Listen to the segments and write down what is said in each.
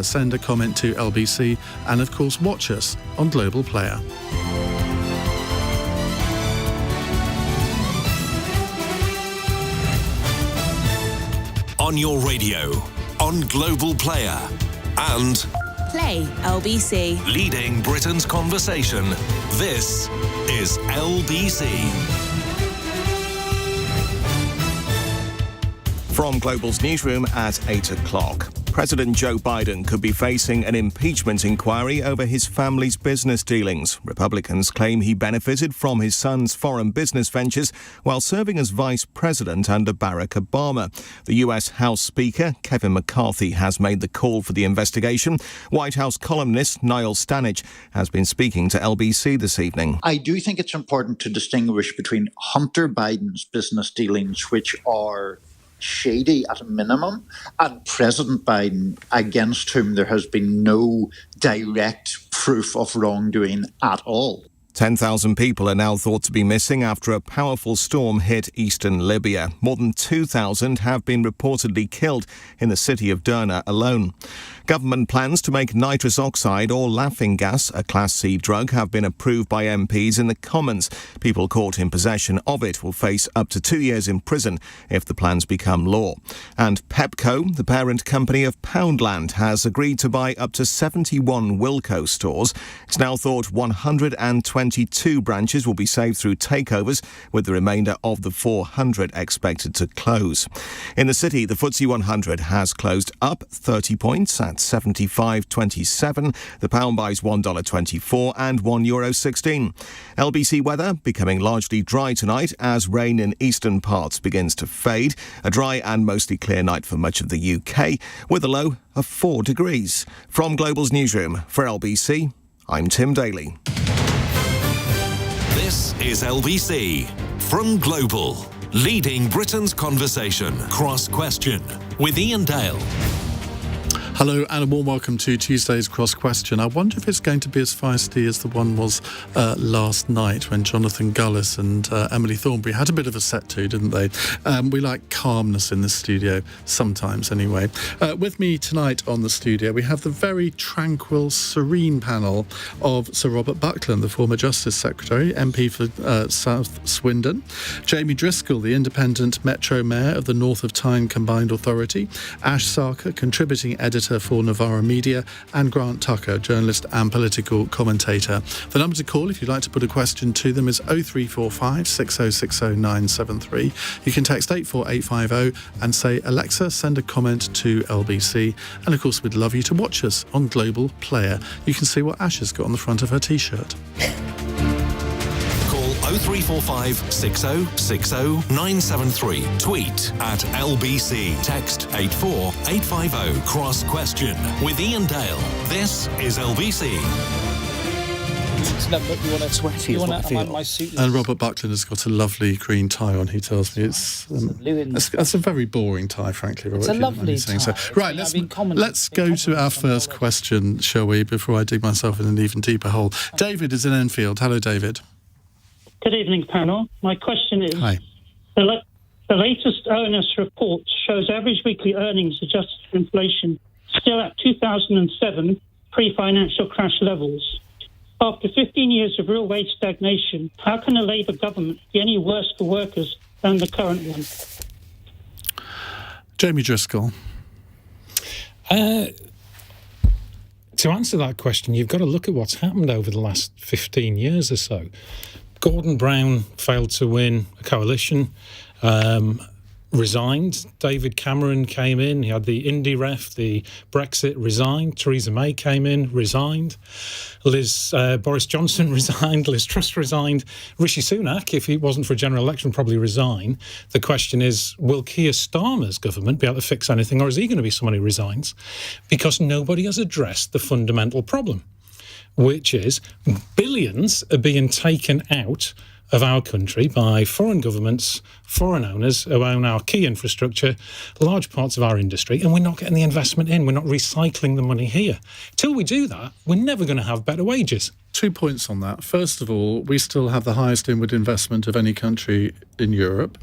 Send a comment to LBC and, of course, watch us on Global Player. On your radio, on Global Player, and Play LBC. Leading Britain's conversation. This is LBC. From Global's newsroom at 8 o'clock. President Joe Biden could be facing an impeachment inquiry over his family's business dealings. Republicans claim he benefited from his son's foreign business ventures while serving as vice president under Barack Obama. The US House Speaker, Kevin McCarthy, has made the call for the investigation. White House columnist Niall Stanage has been speaking to LBC this evening. I do think it's important to distinguish between Hunter Biden's business dealings, which are shady at a minimum, and President Biden, against whom there has been no direct proof of wrongdoing at all. 10,000 people are now thought to be missing after a powerful storm hit eastern Libya. More than 2,000 have been reportedly killed in the city of Derna alone. Government plans to make nitrous oxide or laughing gas a Class C drug have been approved by MPs in the Commons. People caught in possession of it will face up to 2 years in prison if the plans become law. And Pepco, the parent company of Poundland, has agreed to buy up to 71 Wilko stores. It's now thought 122 branches will be saved through takeovers, with the remainder of the 400 expected to close. In the city, the FTSE 100 has closed up 30 points at 75.27. The pound buys $1.24 and €1.16. LBC weather becoming largely dry tonight as rain in eastern parts begins to fade. A dry and mostly clear night for much of the UK with a low of 4 degrees. From Global's newsroom for LBC, I'm Tim Daly. This is LBC from Global. Leading Britain's conversation. Cross Question with Iain Dale. Hello and a warm welcome to Tuesday's Cross Question. I wonder if it's going to be as feisty as the one was last night when Jonathan Gullis and Emily Thornberry had a bit of a set to, didn't they? We like calmness in the studio, sometimes anyway. With me tonight on the studio, we have the very tranquil, serene panel of Sir Robert Buckland, the former Justice Secretary, MP for South Swindon, Jamie Driscoll, the independent Metro Mayor of the North of Tyne Combined Authority, Ash Sarkar, contributing editor for Novara Media, and Grant Tucker, journalist and political commentator. The number to call if you'd like to put a question to them is 0345 6060 973. You can text 84850 and say, Alexa, send a comment to LBC. And of course, we'd love you to watch us on Global Player. You can see what Ash has got on the front of her T-shirt. 0345 6060 973. Tweet at LBC. Text 84850. Cross Question with Iain Dale. This is LBC. You want to my suit. And Robert Buckland has got a lovely green tie on, he tells me. That's a very boring tie, frankly, Robert. It's a lovely tie. So. Right, let's go to our first question, shall we, before I dig myself in an even deeper hole. David is in Enfield. Hello, David. Good evening, panel. My question is, Hi. The latest ONS report shows average weekly earnings adjusted for inflation still at 2007 pre-financial crash levels. After 15 years of real wage stagnation, how can a Labour government be any worse for workers than the current one? Jamie Driscoll. To answer that question, you've got to look at what's happened over the last 15 years or so. Gordon Brown failed to win a coalition, resigned. David Cameron came in. He had the Indie ref, the Brexit, resigned. Theresa May came in, resigned. Boris Johnson resigned. Liz Truss resigned. Rishi Sunak, if he wasn't for a general election, probably resign. The question is, will Keir Starmer's government be able to fix anything, or is he going to be someone who resigns? Because nobody has addressed the fundamental problem, which is billions are being taken out of our country by foreign governments, foreign owners who own our key infrastructure, large parts of our industry, and we're not getting the investment in. We're not recycling the money here. Till we do that, we're never going to have better wages. 2 points on that. First of all, we still have the highest inward investment of any country in Europe.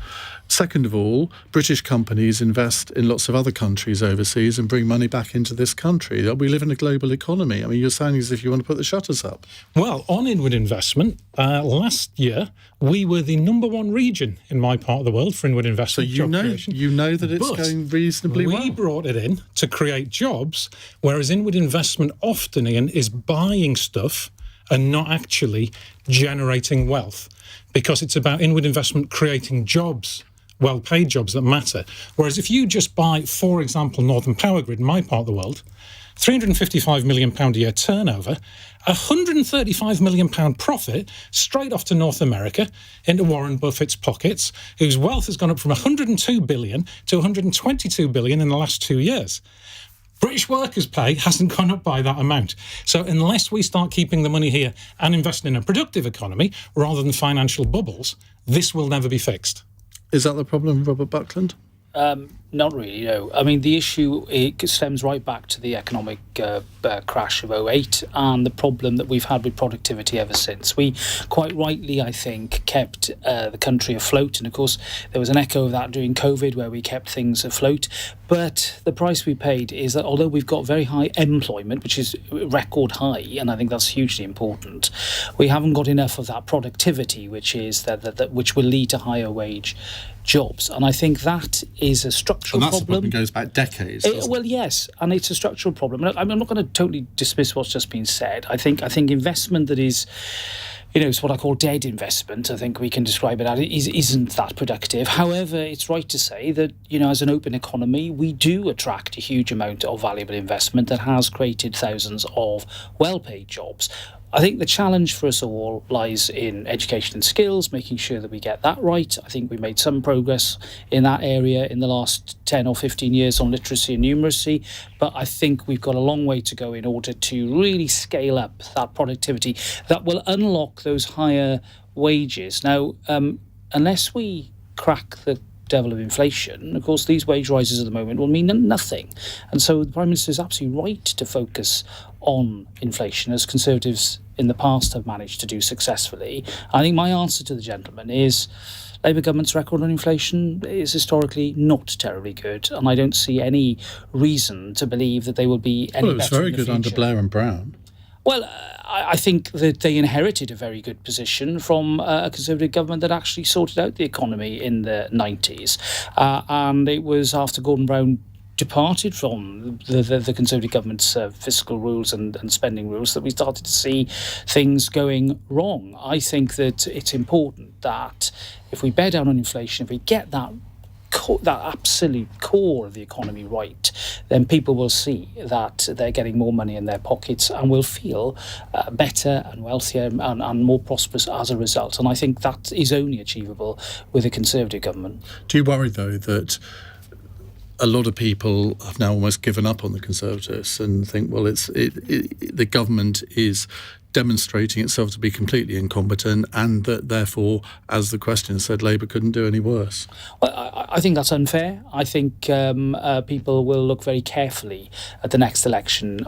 Second of all, British companies invest in lots of other countries overseas and bring money back into this country. We live in a global economy. I mean, you're sounding as if you want to put the shutters up. Well, on inward investment, last year we were the number one region in my part of the world for inward investment. So you know that it's going reasonably well. We brought it in to create jobs, whereas inward investment often, Ian, is buying stuff and not actually generating wealth, because it's about inward investment creating jobs, well-paid jobs that matter. Whereas if you just buy, for example, Northern Power Grid in my part of the world, £355 million a year turnover, £135 million profit straight off to North America into Warren Buffett's pockets, whose wealth has gone up from 102 billion to 122 billion in the last 2 years. British workers' pay hasn't gone up by that amount. So unless we start keeping the money here and investing in a productive economy rather than financial bubbles, this will never be fixed. Is that the problem, Robert Buckland? Not really, no. I mean, the issue, it stems right back to the economic crash of 2008 and the problem that we've had with productivity ever since. We quite rightly, I think, kept the country afloat. And of course, there was an echo of that during COVID where we kept things afloat. But the price we paid is that although we've got very high employment, which is record high, and I think that's hugely important, we haven't got enough of that productivity, which is that which will lead to higher wage jobs. And I think that is a structural problem. And that's a problem that goes back decades. Well, yes, and it's a structural problem. I'm not going to totally dismiss what's just been said. I think investment that is, it's what I call dead investment. I think we can describe it as isn't that productive. However, it's right to say that, as an open economy, we do attract a huge amount of valuable investment that has created thousands of well-paid jobs. I think the challenge for us all lies in education and skills, making sure that we get that right. I think we made some progress in that area in the last 10 or 15 years on literacy and numeracy, but I think we've got a long way to go in order to really scale up that productivity that will unlock those higher wages. Now, unless we crack the devil of inflation, of course, these wage rises at the moment will mean nothing. And so the Prime Minister is absolutely right to focus on inflation, as Conservatives in the past have managed to do successfully. I think my answer to the gentleman is Labour government's record on inflation is historically not terribly good, and I don't see any reason to believe that they will be any better. Well, it was very good under Blair and Brown. Well, I think that they inherited a very good position from a Conservative government that actually sorted out the economy in the 90s. And it was after Gordon Brown departed from the Conservative government's fiscal rules and spending rules that we started to see things going wrong. I think that it's important that if we bear down on inflation, if we get that absolute core of the economy right, then people will see that they're getting more money in their pockets and will feel better and wealthier and more prosperous as a result. And I think that is only achievable with a Conservative government. Do you worry, though, that a lot of people have now almost given up on the Conservatives and think, well, the government is demonstrating itself to be completely incompetent, and that therefore, as the question said, Labour couldn't do any worse? Well, I think that's unfair. I think people will look very carefully at the next election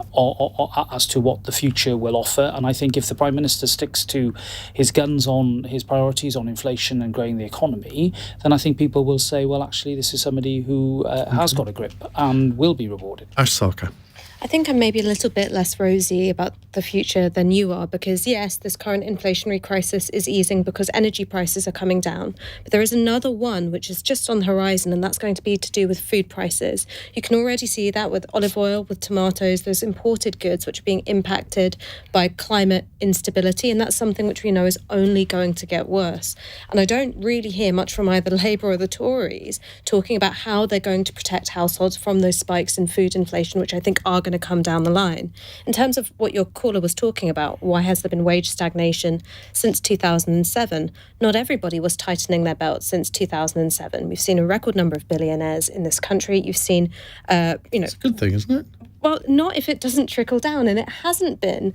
as to what the future will offer. And I think if the Prime Minister sticks to his guns on his priorities on inflation and growing the economy, then I think people will say, well, actually, this is somebody who has got a grip and will be rewarded. Ash Sarkar. I think I'm maybe a little bit less rosy about the future than you are, because yes, this current inflationary crisis is easing because energy prices are coming down. But there is another one which is just on the horizon, and that's going to be to do with food prices. You can already see that with olive oil, with tomatoes, those imported goods which are being impacted by climate instability, and that's something which we know is only going to get worse. And I don't really hear much from either Labour or the Tories talking about how they're going to protect households from those spikes in food inflation, which I think are going to come down the line. In terms of what your caller was talking about, why has there been wage stagnation since 2007? Not everybody was tightening their belts since 2007. We've seen a record number of billionaires in this country. You've seen, It's a good thing, isn't it? Well, not if it doesn't trickle down, and it hasn't been.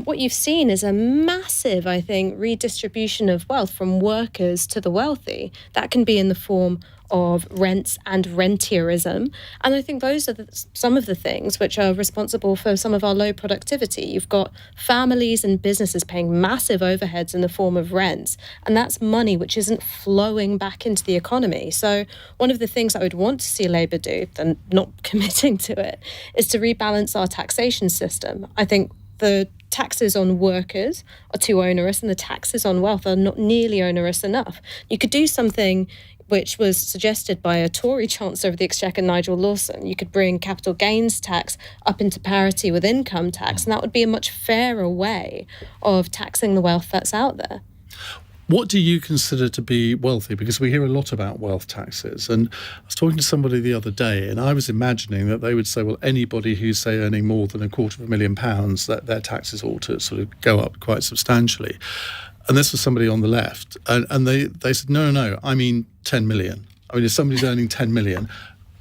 What you've seen is a massive, I think, redistribution of wealth from workers to the wealthy. That can be in the form of rents and rentierism. And I think those are some of the things which are responsible for some of our low productivity. You've got families and businesses paying massive overheads in the form of rents, and that's money which isn't flowing back into the economy. So one of the things I would want to see Labour do, and not committing to it, is to rebalance our taxation system. I think the taxes on workers are too onerous and the taxes on wealth are not nearly onerous enough. You could do something which was suggested by a Tory Chancellor of the Exchequer, Nigel Lawson. You could bring capital gains tax up into parity with income tax, and that would be a much fairer way of taxing the wealth that's out there. What do you consider to be wealthy? Because we hear a lot about wealth taxes. And I was talking to somebody the other day, and I was imagining that they would say, well, anybody who's, say, earning more than £250,000, that their taxes ought to sort of go up quite substantially. And this was somebody on the left. And they said, no, I mean 10 million. I mean, if somebody's earning 10 million,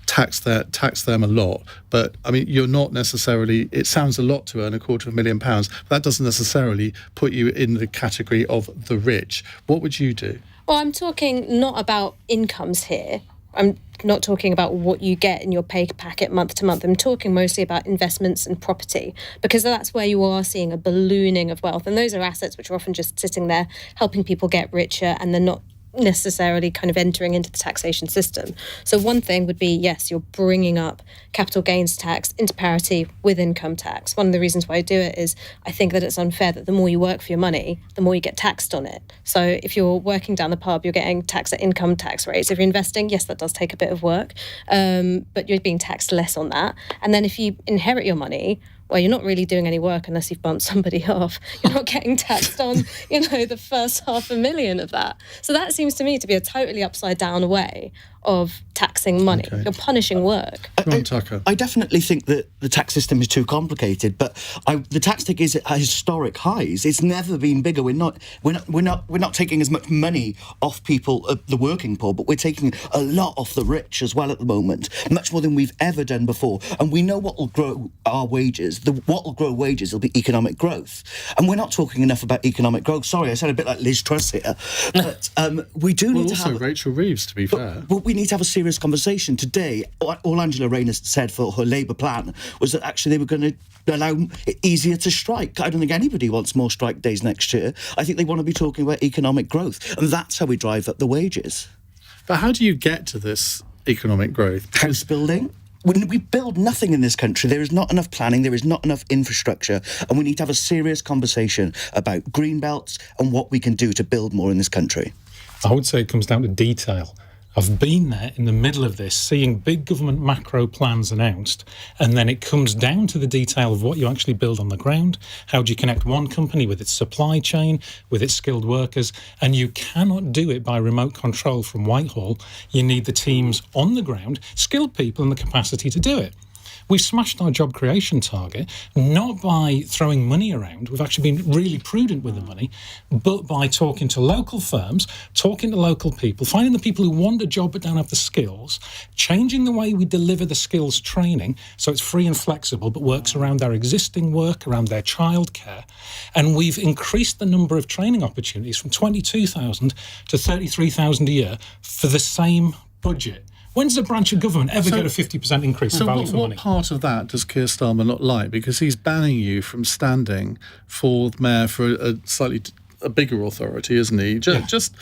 tax them a lot. But, I mean, you're not necessarily... It sounds a lot to earn £250,000, but that doesn't necessarily put you in the category of the rich. What would you do? Well, I'm talking not about incomes here. I'm not talking about what you get in your pay packet month to month. I'm talking mostly about investments and property, because that's where you are seeing a ballooning of wealth. And those are assets which are often just sitting there helping people get richer, and they're not necessarily kind of entering into the taxation system. So one thing would be, yes, you're bringing up capital gains tax into parity with income tax. One of the reasons why I do it is I think that it's unfair that the more you work for your money, the more you get taxed on it. So if you're working down the pub, you're getting taxed at income tax rates. If you're investing, yes, that does take a bit of work, but you're being taxed less on that. And then if you inherit your money, well, you're not really doing any work unless you've bumped somebody off. You're not getting taxed on, the first $500,000 of that. So that seems to me to be a totally upside down way of taxing money. Okay. You're punishing work. I definitely think that the tax system is too complicated, but the tax take is at historic highs. It's never been bigger. We're not taking as much money off people, the working poor, but we're taking a lot off the rich as well at the moment, much more than we've ever done before. And we know what will grow our wages. What will grow wages will be economic growth. And we're not talking enough about economic growth. Sorry, I sound a bit like Liz Truss here, but we do need to have... also Rachel Reeves, to be fair. But we need to have a serious conversation. Today, all Angela Rayner said for her Labour plan was that actually they were going to allow it easier to strike. I don't think anybody wants more strike days next year. I think they want to be talking about economic growth, and that's how we drive up the wages. But how do you get to this economic growth? House building. We build nothing in this country. There is not enough planning, there is not enough infrastructure, and we need to have a serious conversation about green belts and what we can do to build more in this country. I would say it comes down to detail. I've been there in the middle of this, seeing big government macro plans announced, and then it comes down to the detail of what you actually build on the ground. How do you connect one company with its supply chain, with its skilled workers? And you cannot do it by remote control from Whitehall. You need the teams on the ground, skilled people, and the capacity to do it. We've smashed our job creation target, not by throwing money around. We've actually been really prudent with the money, but by talking to local firms, talking to local people, finding the people who want a job but don't have the skills, changing the way we deliver the skills training so it's free and flexible but works around their existing work, around their childcare. And we've increased the number of training opportunities from 22,000 to 33,000 a year for the same budget. When does a branch of government ever get a 50% increase in value for money? So what part of that does Keir Starmer not like? Because he's banning you from standing for the mayor for a bigger authority, isn't he? Just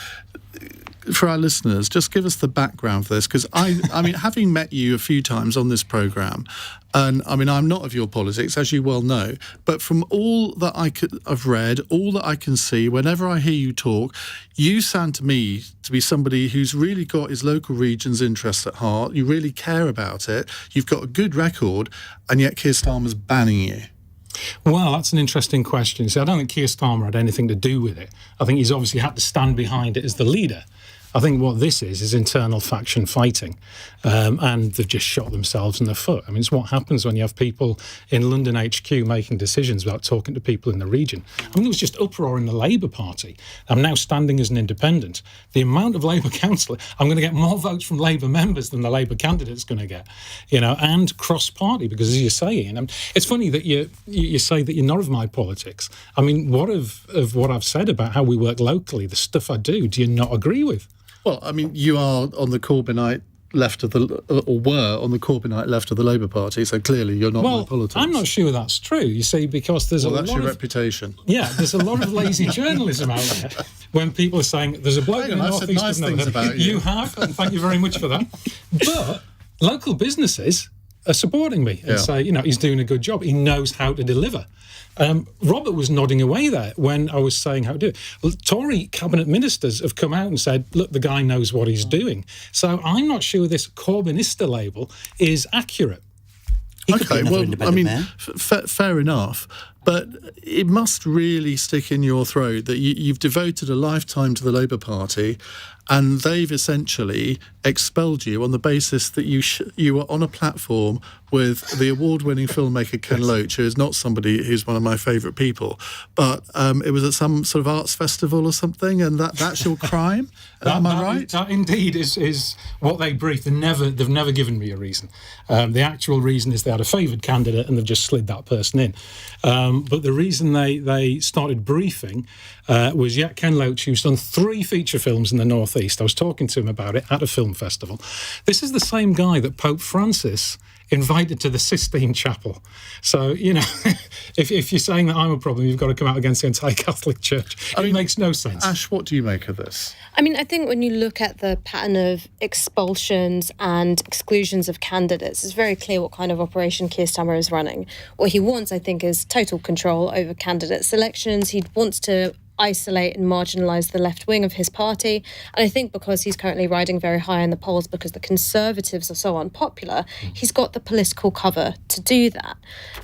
for our listeners, just give us the background for this, because I mean, having met you a few times on this programme, and I mean, I'm not of your politics, as you well know, but from all that I've read, all that I can see, whenever I hear you talk, you sound to me to be somebody who's really got his local region's interests at heart. You really care about it. You've got a good record, and yet Keir Starmer's banning you. Well, that's an interesting question. So I don't think Keir Starmer had anything to do with it. I think he's obviously had to stand behind it as the leader. I think what this is internal faction fighting, and they've just shot themselves in the foot. I mean, it's what happens when you have people in London HQ making decisions without talking to people in the region. I mean, there was just uproar in the Labour Party. I'm now standing as an independent. The amount of Labour councillors, I'm going to get more votes from Labour members than the Labour candidate's going to get, and cross-party, because as you're saying, it's funny that you say that you're not of my politics. I mean, what of what I've said about how we work locally, the stuff I do you not agree with? Well, I mean, you are on the Corbynite left of the, or were on the Corbynite left of the Labour Party, so clearly you're not my politics. I'm not sure that's true, you see, because there's a lot that's your reputation. Yeah, there's a lot of lazy journalism out there when people are saying there's a bloke in the North East nice things about you. You have, and thank you very much for that. But local businesses are supporting me and say, he's doing a good job. He knows how to deliver. Robert was nodding away there when I was saying how to do it. Well, Tory cabinet ministers have come out and said, look, the guy knows what he's doing. So I'm not sure this Corbynista label is accurate. Okay, well, I mean, fair enough. But it must really stick in your throat that you've devoted a lifetime to the Labour Party, and they've essentially expelled you on the basis that you were on a platform with the award-winning filmmaker Ken Loach, who is not somebody who's one of my favourite people, but it was at some sort of arts festival or something, and that's your crime? Am I right? That indeed is what they briefed. They've never given me a reason. The actual reason is they had a favoured candidate and they've just slid that person in. But the reason they started briefing was Ken Loach, who's done 3 feature films in the North East. I was talking to him about it at a film festival. This is the same guy that Pope Francis invited to the Sistine Chapel. So, if you're saying that I'm a problem, you've got to come out against the entire Catholic Church. It makes no sense. Ash, what do you make of this? I mean, I think when you look at the pattern of expulsions and exclusions of candidates, it's very clear what kind of operation Keir Starmer is running. What he wants, I think, is total control over candidate selections. He wants to isolate and marginalise the left wing of his party. And I think because he's currently riding very high in the polls because the Conservatives are so unpopular, he's got the political cover to do that.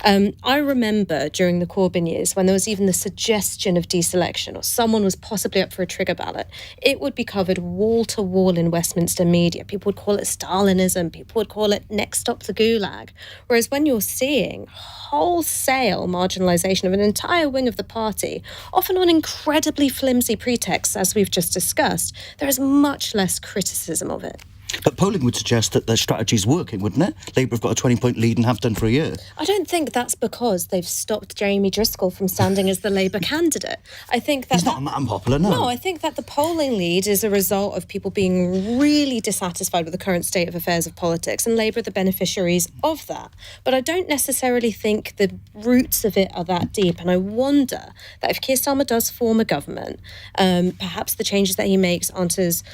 I remember during the Corbyn years when there was even the suggestion of deselection or someone was possibly up for a trigger ballot, it would be covered wall to wall in Westminster media. People would call it Stalinism. People would call it next stop the Gulag. Whereas when you're seeing wholesale marginalisation of an entire wing of the party, often on incredibly flimsy pretexts, as we've just discussed, there is much less criticism of it. But polling would suggest that their strategy is working, wouldn't it? Labour have got a 20-point lead and have done for a year. I don't think that's because they've stopped Jeremy Driscoll from standing as the Labour candidate. I think that... He's not unpopular, no. No, I think that the polling lead is a result of people being really dissatisfied with the current state of affairs of politics, and Labour are the beneficiaries of that. But I don't necessarily think the roots of it are that deep, and I wonder that if Keir Starmer does form a government, perhaps the changes that he makes aren't as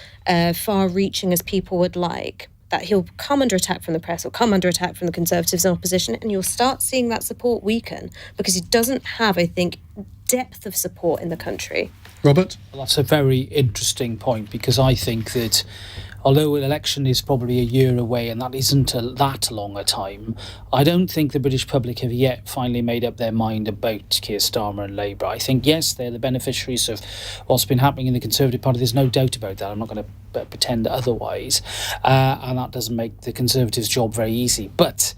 far-reaching as people would like, that he'll come under attack from the press or come under attack from the Conservatives in opposition, and you'll start seeing that support weaken because he doesn't have, I think, depth of support in the country. Robert? Well, that's a very interesting point because I think that although an election is probably a year away and that isn't that long a time, I don't think the British public have yet finally made up their mind about Keir Starmer and Labour. I think, yes, they're the beneficiaries of what's been happening in the Conservative Party. There's no doubt about that. I'm not going to pretend otherwise. And that doesn't make the Conservatives' job very easy. But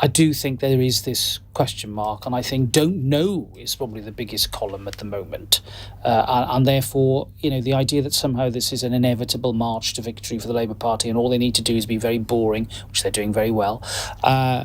I do think there is this question mark, and I think don't know is probably the biggest column at the moment. And therefore, the idea that somehow this is an inevitable march to victory for the Labour Party and all they need to do is be very boring, which they're doing very well,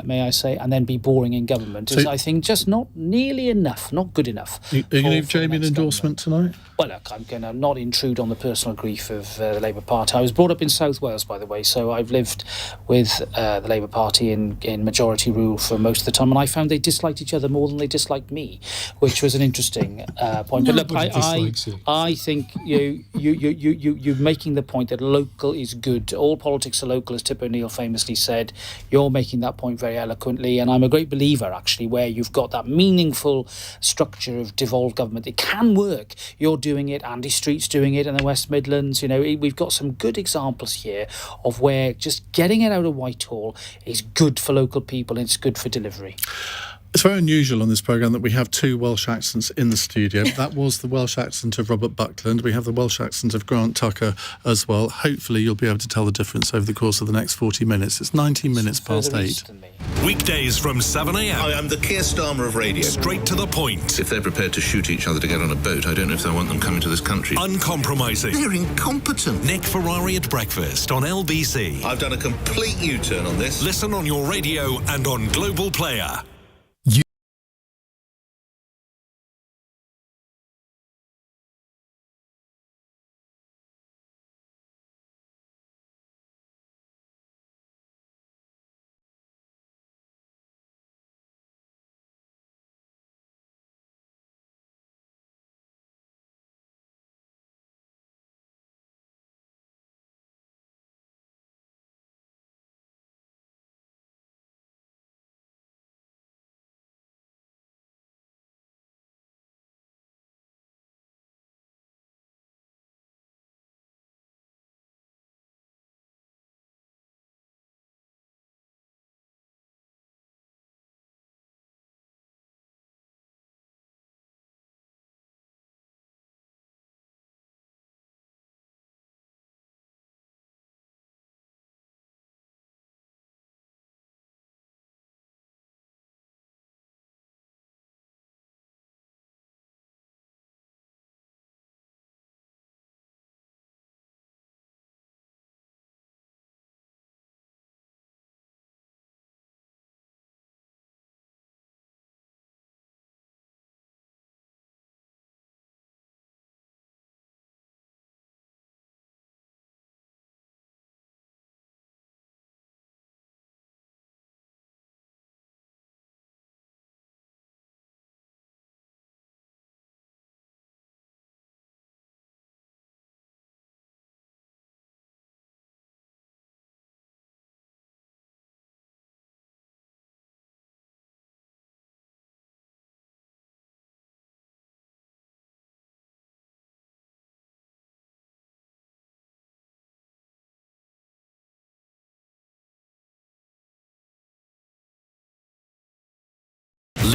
may I say, and then be boring in government is, I think, just not nearly enough, not good enough. Are you going to give Jamie an endorsement tonight? Well, look, I'm going to not intrude on the personal grief of the Labour Party. I was brought up in South Wales, by the way, so I've lived with the Labour Party in majority rule for most of the time, and I found they disliked each other more than they disliked me, which was an interesting point. But look, I think you're making the point that local is good. All politics are local, as Tip O'Neill famously said. You're making that point very eloquently, and I'm a great believer, actually, where you've got that meaningful structure of devolved government. It can work. You're doing it. Andy Street's doing it in the West Midlands. We've got some good examples here of where just getting it out of Whitehall is good for local people and it's good for delivery. It's very unusual on this programme that we have 2 Welsh accents in the studio. That was the Welsh accent of Robert Buckland. We have the Welsh accent of Grant Tucker as well. Hopefully you'll be able to tell the difference over the course of the next 40 minutes. It's 19 minutes past 8. Weekdays from 7 a.m. Hi, I'm the Keir Starmer of radio. Straight to the point. If they're prepared to shoot each other to get on a boat, I don't know if I want them coming to this country. Uncompromising. They're incompetent. Nick Ferrari at breakfast on LBC. I've done a complete U-turn on this. Listen on your radio and on Global Player.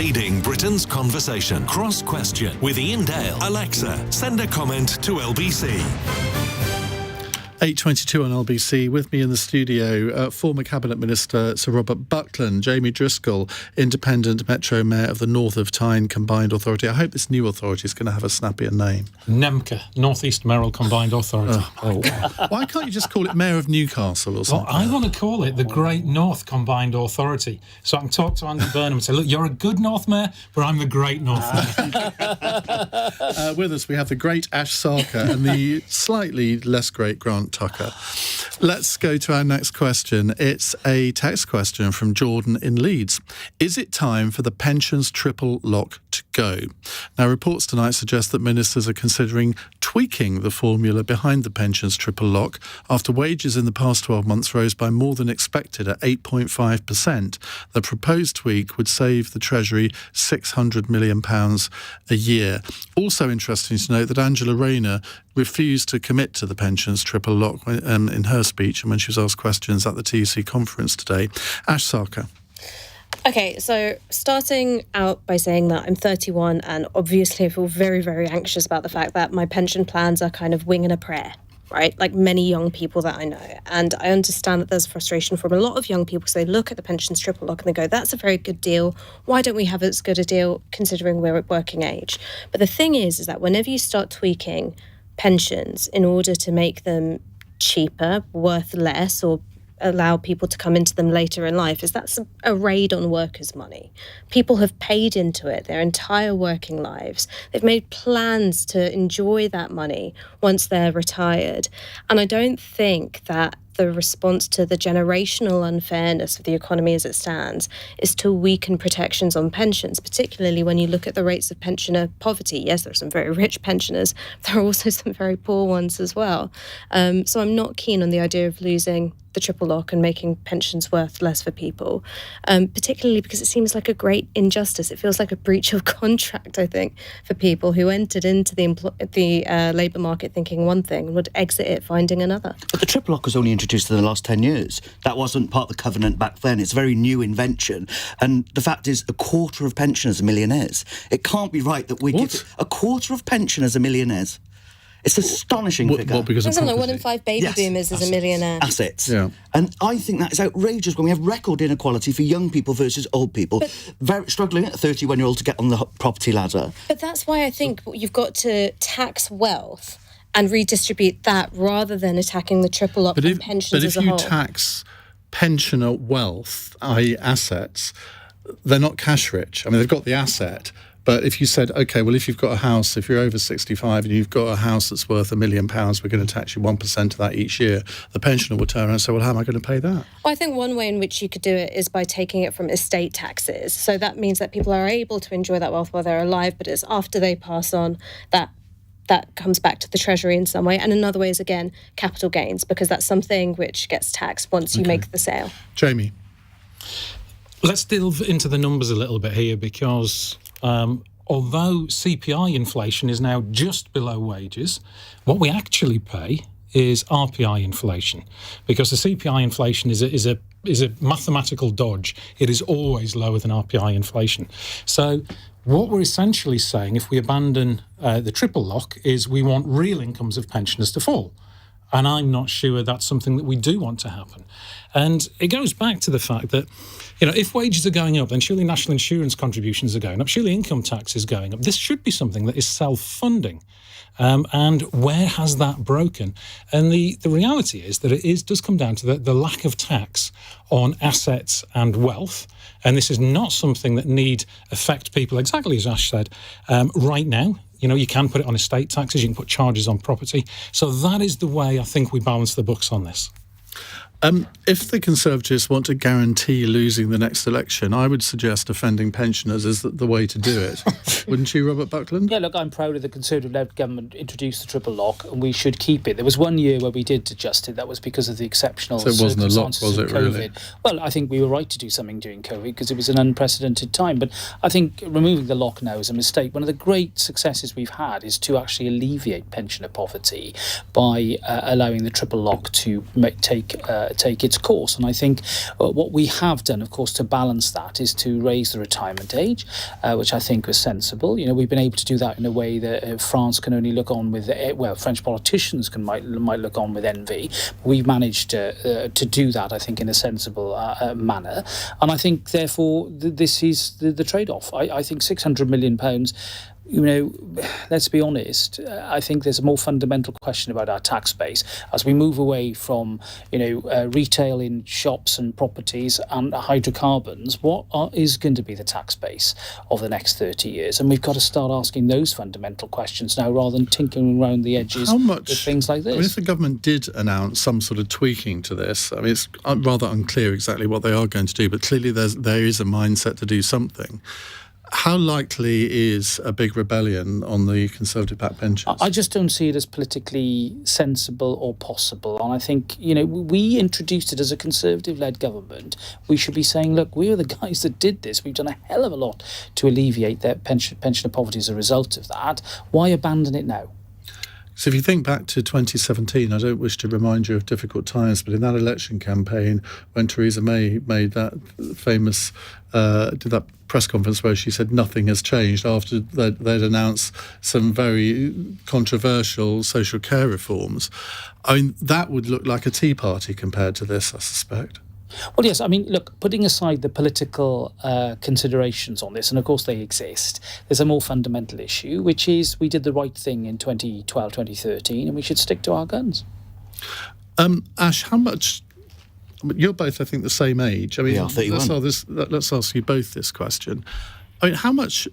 leading Britain's conversation. Cross Question with Iain Dale. Alexa, send a comment to LBC. 8:22 on LBC. With me in the studio, former Cabinet Minister Sir Robert Buckland, Jamie Driscoll, Independent Metro Mayor of the North of Tyne Combined Authority. I hope this new authority is going to have a snappier name. NEMCA, North East Mayoral Combined Authority. Why can't you just call it Mayor of Newcastle or something? Well, I want to call it the Great North Combined Authority. So I can talk to Andy Burnham and say, look, you're a good North Mayor, but I'm the Great North Mayor. With us, we have the great Ash Sarkar and the slightly less great Grant Tucker. Let's go to our next question. It's a text question from Jordan in Leeds. Is it time for the pensions triple lock to go? Now, reports tonight suggest that ministers are considering tweaking the formula behind the pensions triple lock after wages in the past 12 months rose by more than expected at 8.5%. The proposed tweak would save the Treasury £600 million a year. Also interesting to note that Angela Rayner refused to commit to the pensions triple lock in her speech and when she was asked questions at the TUC conference today. Ash Sarkar. Okay, so starting out by saying that I'm 31 and obviously I feel very, very anxious about the fact that my pension plans are kind of winging a prayer, right? Like many young people that I know. And I understand that there's frustration from a lot of young people because they look at the pensions triple lock and they go, that's a very good deal. Why don't we have as good a deal considering we're at working age? But the thing is that whenever you start tweaking pensions in order to make them cheaper, worth less, or allow people to come into them later in life, is that's a raid on workers' money. People have paid into it their entire working lives. They've made plans to enjoy that money once they're retired. And I don't think that the response to the generational unfairness of the economy as it stands is to weaken protections on pensions, particularly when you look at the rates of pensioner poverty. Yes, there are some very rich pensioners, but there are also some very poor ones as well. So I'm not keen on the idea of losing the triple lock and making pensions worth less for people, particularly because it seems like a great injustice. It feels like a breach of contract, I think, for people who entered into the labour market thinking one thing and would exit it finding another. But the triple lock was only introduced in the last 10 years. That wasn't part of the covenant back then. It's a very new invention. And the fact is, a quarter of pensioners are millionaires. It can't be right that we give a quarter of pensioners are millionaires. It's an astonishing figure. What, because of something like 1 in 5 baby boomers is a millionaire. Assets. Yeah. And I think that is outrageous when we have record inequality for young people versus old people. Very struggling at 31-year-old to get on the property ladder. But that's why I think you've got to tax wealth and redistribute that rather than attacking the triple lock and pensions as a whole. But if you tax pensioner wealth, i.e. assets, they're not cash rich. I mean, they've got the asset. But if you said, OK, well, if you've got a house, if you're over 65 and you've got a house that's worth £1 million, we're going to tax you 1% of that each year, the pensioner will turn around and say, well, how am I going to pay that? Well, I think one way in which you could do it is by taking it from estate taxes. So that means that people are able to enjoy that wealth while they're alive, but it's after they pass on that comes back to the Treasury in some way. And another way is, again, capital gains, because that's something which gets taxed once you make the sale. Jamie. Let's delve into the numbers a little bit here because although CPI inflation is now just below wages, what we actually pay is RPI inflation, because the CPI inflation is a mathematical dodge. It is always lower than RPI inflation. So what we're essentially saying, if we abandon the triple lock, is we want real incomes of pensioners to fall. And I'm not sure that's something that we do want to happen. And it goes back to the fact that, if wages are going up, then surely national insurance contributions are going up, surely income tax is going up. This should be something that is self-funding. And where has that broken? And the reality is that it does come down to the lack of tax on assets and wealth. And this is not something that need affect people, exactly as Ash said, right now. You can put it on estate taxes, you can put charges on property. So that is the way I think we balance the books on this. If the Conservatives want to guarantee losing the next election, I would suggest offending pensioners is the way to do it. Wouldn't you, Robert Buckland? Yeah, look, I'm proud of the Conservative-led government introduced the triple lock, and we should keep it. There was 1 year where we did adjust it. That was because of the exceptional circumstances of COVID. So it wasn't a lock, was it, really? Well, I think we were right to do something during COVID because it was an unprecedented time. But I think removing the lock now is a mistake. One of the great successes we've had is to actually alleviate pensioner poverty by allowing the triple lock to take take its course. And I think what we have done, of course, to balance that is to raise the retirement age, which I think was sensible. We've been able to do that in a way that France can only look on with, French politicians might look on with envy. We've managed to do that, I think, in a sensible manner. And I think, therefore, this is the trade-off. I think £600 million, let's be honest, I think there's a more fundamental question about our tax base as we move away from, retail in shops and properties and hydrocarbons. What is going to be the tax base of the next 30 years? And we've got to start asking those fundamental questions now rather than tinkering around the edges with things like this. If the government did announce some sort of tweaking to this, it's rather unclear exactly what they are going to do, but clearly there is a mindset to do something. How likely is a big rebellion on the Conservative-backed pensions? I just don't see it as politically sensible or possible. And I think, we introduced it as a Conservative-led government. We should be saying, look, we are the guys that did this. We've done a hell of a lot to alleviate their pensioner poverty as a result of that. Why abandon it now? So if you think back to 2017, I don't wish to remind you of difficult times, but in that election campaign, when Theresa May made that famous, did that press conference where she said nothing has changed after they'd announced some very controversial social care reforms, that would look like a Tea Party compared to this, I suspect. Well, yes, look, putting aside the political considerations on this, and of course they exist, there's a more fundamental issue, which is we did the right thing in 2012, 2013, and we should stick to our guns. Ash, how much... You're both, I think, the same age. Yeah, 31. Let's ask you both this question. How much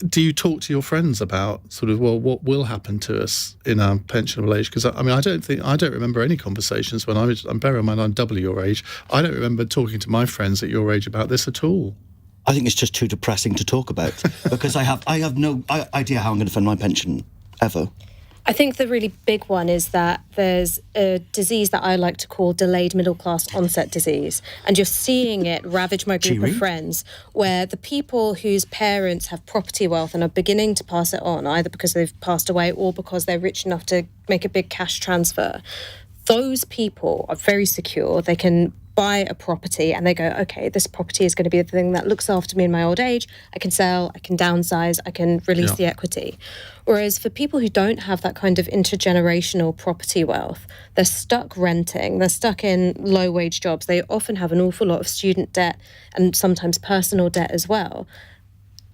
do you talk to your friends about what will happen to us in our pensionable age? Because I don't remember any conversations when I'm bearing in mind I'm double your age. I don't remember talking to my friends at your age about this at all. I think it's just too depressing to talk about because I have no idea how I'm going to fund my pension ever. I think the really big one is that there's a disease that I like to call delayed middle class onset disease. And you're seeing it ravage my group of friends, where the people whose parents have property wealth and are beginning to pass it on, either because they've passed away or because they're rich enough to make a big cash transfer, those people are very secure. They can buy a property and they go, okay, this property is going to be the thing that looks after me in my old age. I can sell, I can downsize, I can release the equity. Whereas for people who don't have that kind of intergenerational property wealth, they're stuck renting, they're stuck in low wage jobs. They often have an awful lot of student debt and sometimes personal debt as well.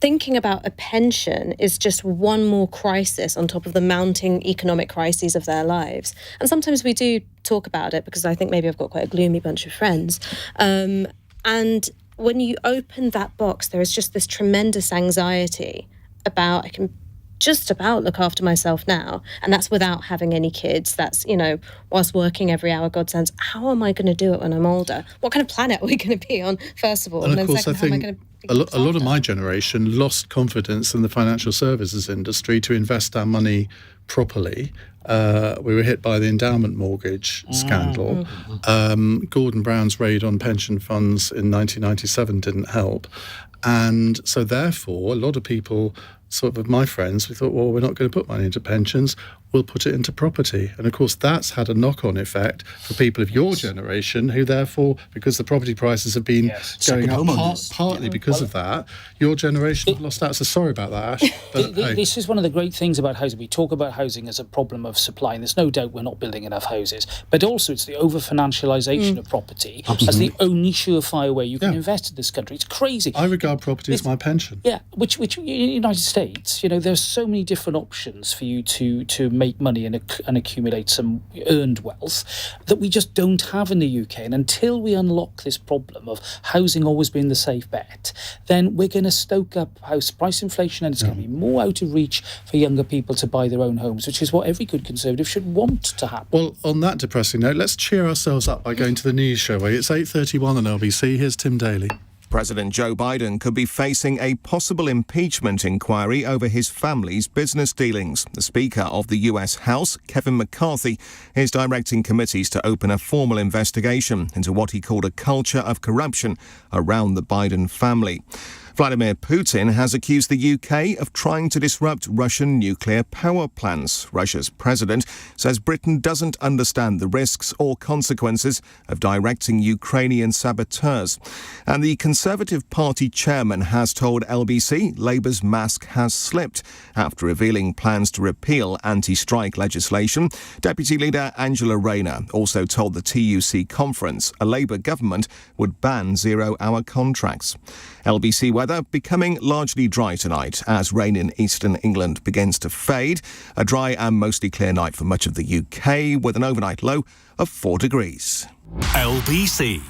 Thinking about a pension is just one more crisis on top of the mounting economic crises of their lives. And sometimes we do talk about it because I think maybe I've got quite a gloomy bunch of friends. And when you open that box, there is just this tremendous anxiety about, I can just about look after myself now. And that's without having any kids. That's, whilst working every hour God sends, how am I going to do it when I'm older? What kind of planet are we going to be on, first of all? And then of course, second, I how am I think going to a lot of my generation lost confidence in the financial services industry to invest our money properly. We were hit by the endowment mortgage scandal. Gordon Brown's raid on pension funds in 1997 didn't help. And so therefore, a lot of people, sort of my friends, we thought, well, we're not going to put money into pensions, we'll put it into property. And of course, that's had a knock-on effect for people of your generation who therefore, because the property prices have been going up partly because of that, your generation have lost out. So sorry about that, Ash. But, this is one of the great things about housing. We talk about housing as a problem of supply, and there's no doubt we're not building enough houses. But also it's the over-financialisation of property as the only surefire way you can invest in this country. It's crazy. I regard property as my pension. Yeah, which in the United States, there's so many different options for you to make money and accumulate some earned wealth that we just don't have in the UK. And until we unlock this problem of housing always being the safe bet, then we're going to stoke up house price inflation, and it's going to be more out of reach for younger people to buy their own homes, which is what every good Conservative should want to happen. Well, on that depressing note, let's cheer ourselves up by going to the news show. It's 8:31 on LBC. Here's Tim Daly. President Joe Biden could be facing a possible impeachment inquiry over his family's business dealings. The Speaker of the US House, Kevin McCarthy, is directing committees to open a formal investigation into what he called a culture of corruption around the Biden family. Vladimir Putin has accused the UK of trying to disrupt Russian nuclear power plants. Russia's president says Britain doesn't understand the risks or consequences of directing Ukrainian saboteurs. And the Conservative Party chairman has told LBC Labour's mask has slipped after revealing plans to repeal anti-strike legislation. Deputy Leader Angela Rayner also told the TUC conference a Labour government would ban zero-hour contracts. LBC weather becoming largely dry tonight as rain in eastern England begins to fade. A dry and mostly clear night for much of the UK with an overnight low of 4 degrees. LBC.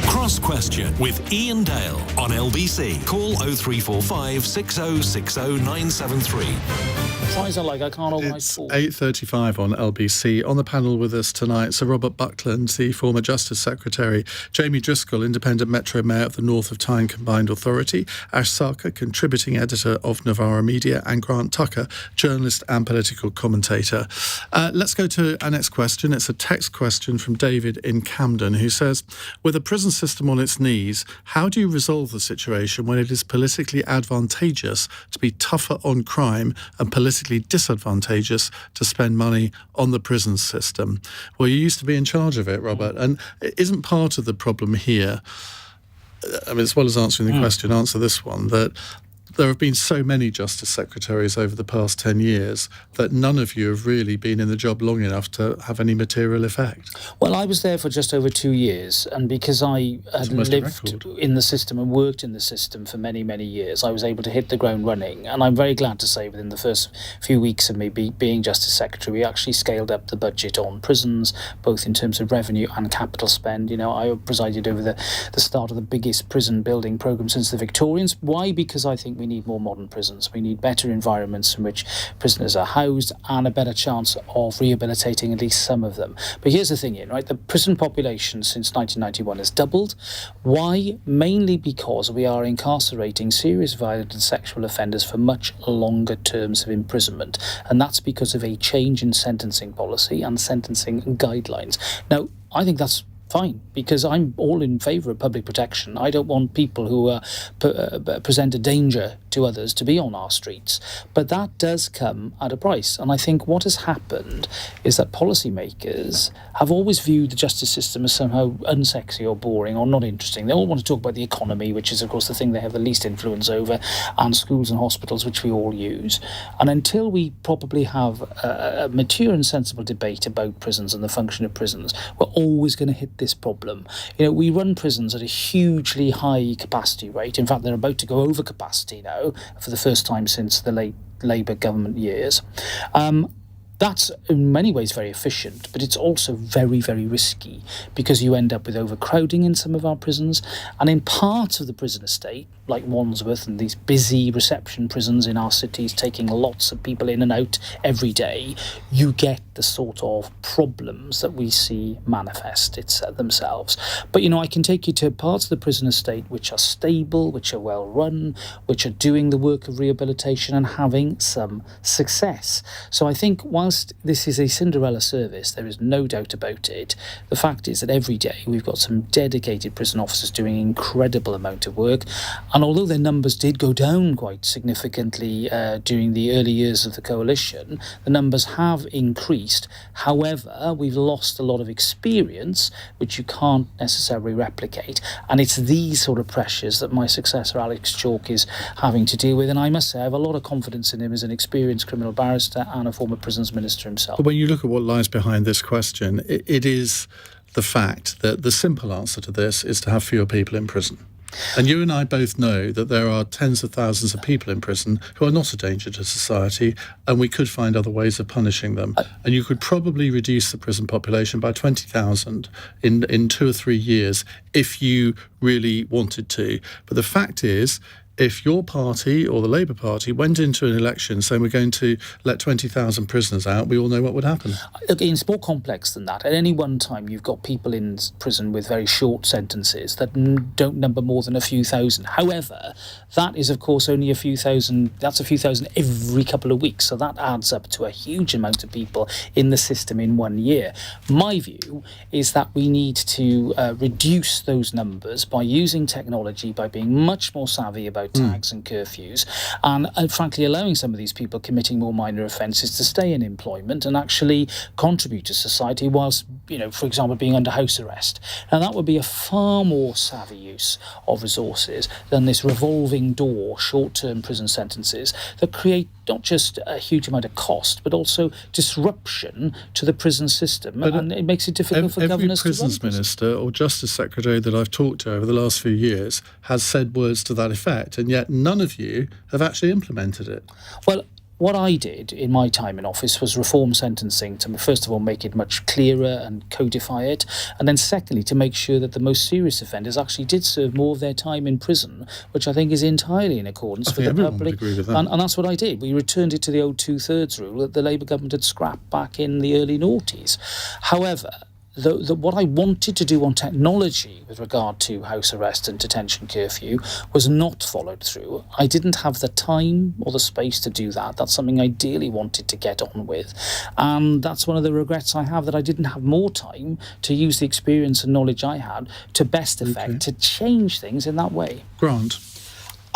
Cross Question with Iain Dale on LBC. Call 0345 6060 973. Tries are like I can't organise It's four. 8:35 on LBC. On the panel with us tonight, Sir Robert Buckland, the former Justice Secretary, Jamie Driscoll, Independent Metro Mayor of the North of Tyne Combined Authority, Ash Sarkar, Contributing Editor of Novara Media, and Grant Tucker, Journalist and Political Commentator. Let's go to our next question. It's a text question from David in Camden, who says, with a prison system on its knees, how do you resolve the situation when it is politically advantageous to be tougher on crime and politically disadvantageous to spend money on the prison system? Well, you used to be in charge of it, Robert, and isn't part of the problem here, I mean, as well as answering the question, answer this one, that there have been so many Justice Secretaries over the past 10 years that none of you have really been in the job long enough to have any material effect. Well, I was there for just over 2 years, and because I had lived in the system and worked in the system for many, many years, I was able to hit the ground running. And I'm very glad to say within the first few weeks of me being Justice Secretary, we actually scaled up the budget on prisons, both in terms of revenue and capital spend. You know, I presided over the start of the biggest prison building programme since the Victorians. Why? Because I think we need more modern prisons. We need better environments in which prisoners are housed and a better chance of rehabilitating at least some of them. But here's the thing, Ian, right? The prison population since 1991 has doubled. Why? Mainly because we are incarcerating serious violent and sexual offenders for much longer terms of imprisonment. And that's because of a change in sentencing policy and sentencing guidelines. Now, I think that's fine, because I'm all in favour of public protection. I don't want people who present a danger to others to be on our streets. But that does come at a price. And I think what has happened is that policymakers have always viewed the justice system as somehow unsexy or boring or not interesting. They all want to talk about the economy, which is, of course, the thing they have the least influence over, and schools and hospitals, which we all use. And until we probably have a mature and sensible debate about prisons and the function of prisons, we're always going to hit this problem. You know, we run prisons at a hugely high capacity rate. In fact, they're about to go over capacity now for the first time since the late Labour government years. That's in many ways very efficient, but it's also very, very risky because you end up with overcrowding in some of our prisons. And in parts of the prison estate, like Wandsworth and these busy reception prisons in our cities taking lots of people in and out every day, you get the sort of problems that we see manifest themselves. But, you know, I can take you to parts of the prison estate which are stable, which are well run, which are doing the work of rehabilitation and having some success. So I think whilst this is a Cinderella service, there is no doubt about it. The fact is that every day we've got some dedicated prison officers doing an incredible amount of work. And although their numbers did go down quite significantly during the early years of the coalition, the numbers have increased. However, we've lost a lot of experience, which you can't necessarily replicate. And it's these sort of pressures that my successor, Alex Chalk, is having to deal with. And I must say, I have a lot of confidence in him as an experienced criminal barrister and a former prisons minister himself. But when you look at what lies behind this question, it is the fact that the simple answer to this is to have fewer people in prison. And you and I both know that there are tens of thousands of people in prison who are not a danger to society, and we could find other ways of punishing them. And you could probably reduce the prison population by 20,000 in 2 or 3 years if you really wanted to. But the fact is, if your party or the Labour Party went into an election saying we're going to let 20,000 prisoners out, we all know what would happen. It's more complex than that. At any one time, you've got people in prison with very short sentences that don't number more than a few thousand. However, that is, of course, only a few thousand. That's a few thousand every couple of weeks. So that adds up to a huge amount of people in the system in 1 year. My view is that we need to reduce those numbers by using technology, by being much more savvy about tags and curfews, and frankly allowing some of these people committing more minor offences to stay in employment and actually contribute to society whilst, you know, for example, being under house arrest. Now that would be a far more savvy use of resources than this revolving door short-term prison sentences that create not just a huge amount of cost, but also disruption to the prison system. But and it makes it difficult for governors to run prisons minister or justice secretary that I've talked to over the last few years has said words to that effect, and yet none of you have actually implemented it. Well, what I did in my time in office was reform sentencing to, first of all, make it much clearer and codify it, and then secondly, to make sure that the most serious offenders actually did serve more of their time in prison, which I think is entirely in accordance with the public. Would agree with that. And that's what I did. We returned it to the old 2/3 rule that the Labour government had scrapped back in the early noughties. However, what I wanted to do on technology with regard to house arrest and detention curfew was not followed through. I didn't have the time or the space to do that. That's something I dearly wanted to get on with. And that's one of the regrets I have, that I didn't have more time to use the experience and knowledge I had to best effect to change things in that way. Grant.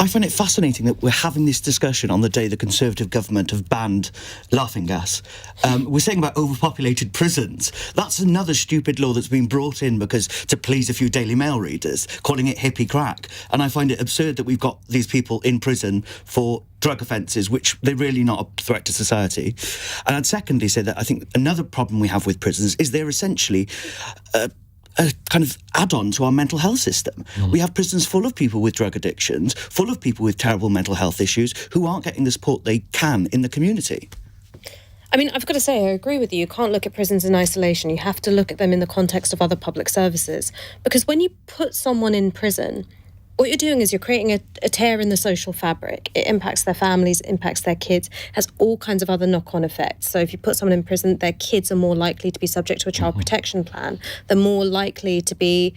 I find it fascinating that we're having this discussion on the day the Conservative government have banned laughing gas. We're saying about overpopulated prisons. That's another stupid law that's been brought in because to please a few Daily Mail readers, calling it hippie crack. And I find it absurd that we've got these people in prison for drug offences, which they're really not a threat to society. And I'd secondly say that I think another problem we have with prisons is they're essentially a kind of add-on to our mental health system. We have prisons full of people with drug addictions, full of people with terrible mental health issues who aren't getting the support they can in the community. I mean, I've got to say, I agree with you. You can't look at prisons in isolation. You have to look at them in the context of other public services. Because when you put someone in prison, what you're doing is you're creating a tear in the social fabric. It impacts their families, impacts their kids, has all kinds of other knock-on effects. So if you put someone in prison, their kids are more likely to be subject to a child protection plan. They're more likely to be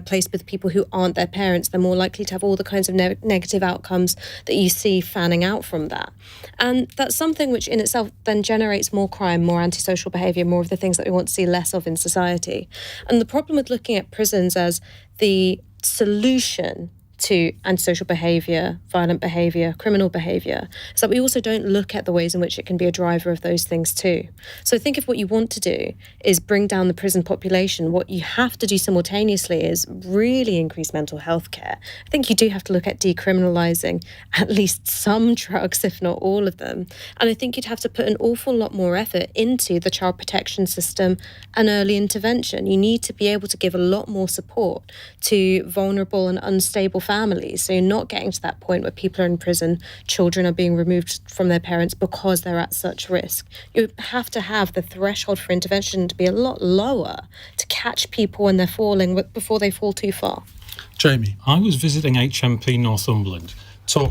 placed with people who aren't their parents, they're more likely to have all the kinds of negative outcomes that you see fanning out from that. And that's something which in itself then generates more crime, more antisocial behaviour, more of the things that we want to see less of in society. And the problem with looking at prisons as the solution to antisocial behaviour, violent behaviour, criminal behaviour, is that we also don't look at the ways in which it can be a driver of those things too. So I think if what you want to do is bring down the prison population, what you have to do simultaneously is really increase mental health care. I think you do have to look at decriminalising at least some drugs, if not all of them. And I think you'd have to put an awful lot more effort into the child protection system and early intervention. You need to be able to give a lot more support to vulnerable and unstable families. So you're not getting to that point where people are in prison, children are being removed from their parents because they're at such risk. You have to have the threshold for intervention to be a lot lower to catch people when they're falling before they fall too far. Jamie. I was visiting HMP Northumberland.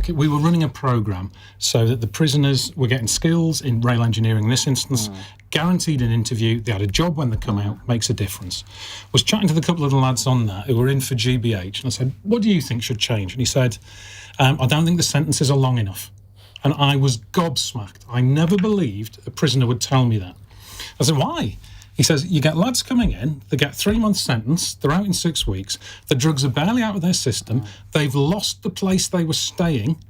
We were running a programme so that the prisoners were getting skills in rail engineering in this instance, guaranteed an interview, they had a job when they come out, makes a difference. Was chatting to the couple of the lads on that who were in for GBH, and I said, what do you think should change? And he said, I don't think the sentences are long enough. And I was gobsmacked. I never believed a prisoner would tell me that. I said, why? He says, you get lads coming in, they get 3 months sentence, they're out in 6 weeks, the drugs are barely out of their system, they've lost the place they were staying,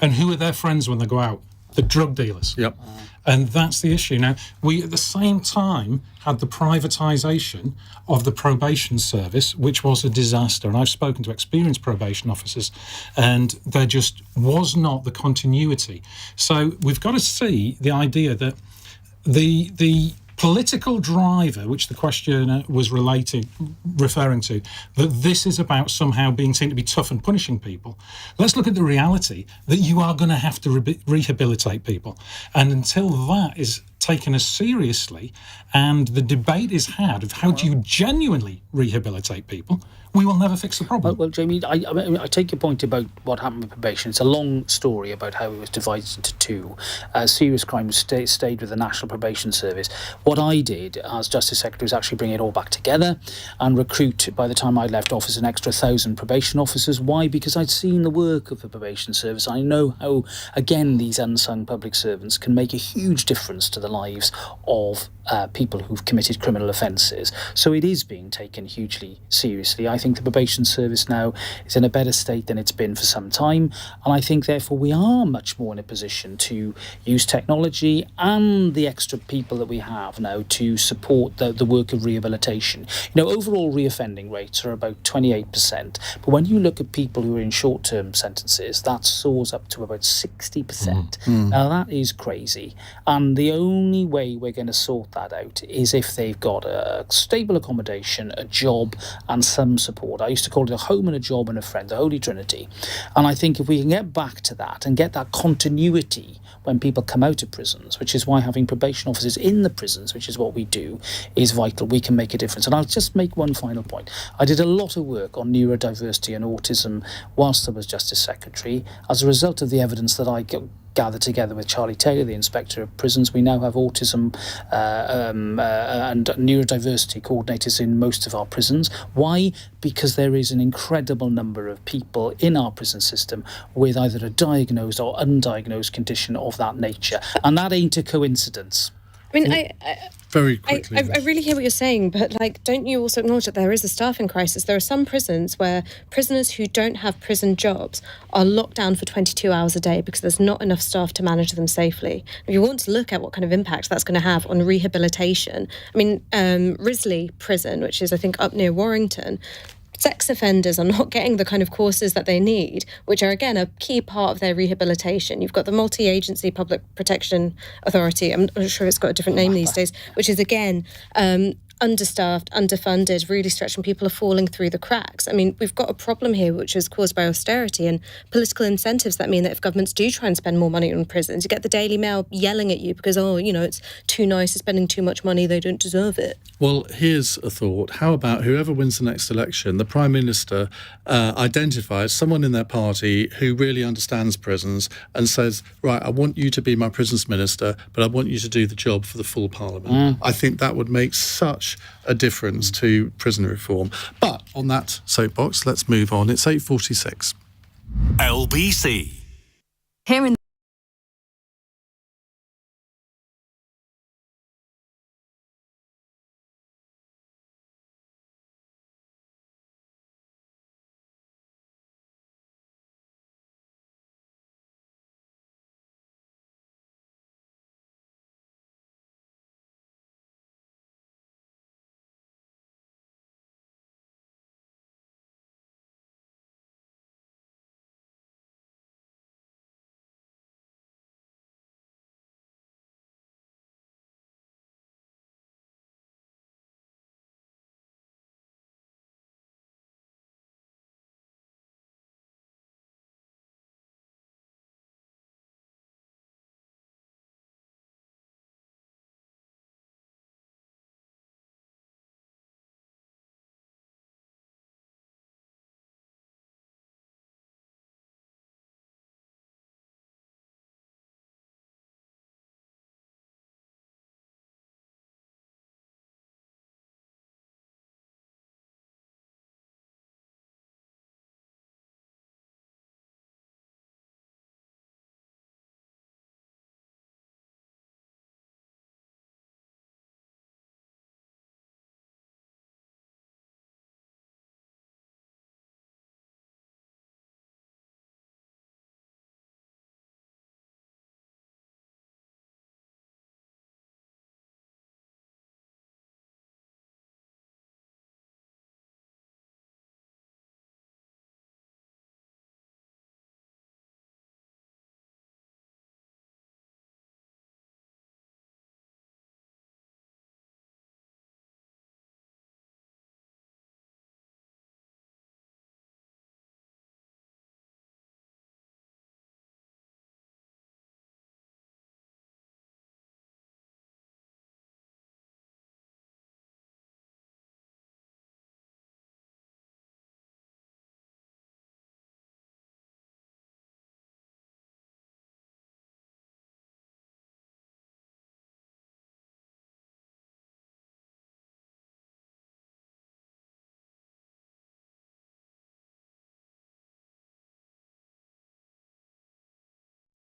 and who are their friends when they go out? The drug dealers. Yep. And that's the issue. Now, we at the same time had the privatisation of the probation service, which was a disaster. And I've spoken to experienced probation officers, and there just was not the continuity. So we've got to see the idea that the political driver, which the questioner was referring to, that this is about somehow being seen to be tough and punishing people. Let's look at the reality that you are going to have to rehabilitate people. And until that is taken as seriously and the debate is had of how do you genuinely rehabilitate people, we will never fix the problem. Well, Jamie, I take your point about what happened with probation. It's a long story about how it was divided into two. Serious crime stayed with the National Probation Service. What I did as Justice Secretary was actually bring it all back together and recruit, by the time I left office, an extra 1,000 probation officers. Why? Because I'd seen the work of the probation service. I know how, again, these unsung public servants can make a huge difference to the lives of people who've committed criminal offences. So it is being taken hugely seriously. I think the probation service now is in a better state than it's been for some time, and I think therefore we are much more in a position to use technology and the extra people that we have now to support the work of rehabilitation. You know, overall reoffending rates are about 28%, but when you look at people who are in short-term sentences, that soars up to about 60%. Now that is crazy, and the only way we're going to sort that out is if they've got a stable accommodation, a job, and some support. I used to call it a home and a job and a friend, the Holy Trinity. And I think if we can get back to that and get that continuity when people come out of prisons, which is why having probation officers in the prisons, which is what we do, is vital. We can make a difference. And I'll just make one final point. I did a lot of work on neurodiversity and autism whilst I was Justice Secretary. As a result of the evidence that I gathered together with Charlie Taylor, the Inspector of Prisons, we now have autism and neurodiversity coordinators in most of our prisons. Why? Because there is an incredible number of people in our prison system with either a diagnosed or undiagnosed condition of that nature. And that ain't a coincidence. I mean, very quickly. I really hear what you're saying, but don't you also acknowledge that there is a staffing crisis? There are some prisons where prisoners who don't have prison jobs are locked down for 22 hours a day because there's not enough staff to manage them safely. If you want to look at what kind of impact that's going to have on rehabilitation, I mean, Risley Prison, which is, I think, up near Warrington, sex offenders are not getting the kind of courses that they need, which are, again, a key part of their rehabilitation. You've got the Multi-Agency Public Protection Authority, I'm not sure it's got a different name these days, which is, again, understaffed, underfunded, really stretched, and people are falling through the cracks. I mean, we've got a problem here which is caused by austerity and political incentives that mean that if governments do try and spend more money on prisons, you get the Daily Mail yelling at you because, it's too nice, it's spending too much money, they don't deserve it. Well, here's a thought. How about whoever wins the next election, the Prime Minister identifies someone in their party who really understands prisons and says, right, I want you to be my prisons minister, but I want you to do the job for the full Parliament. I think that would make such much a difference to prison reform. But on that soapbox, let's move on. It's 8:46. LBC. Here in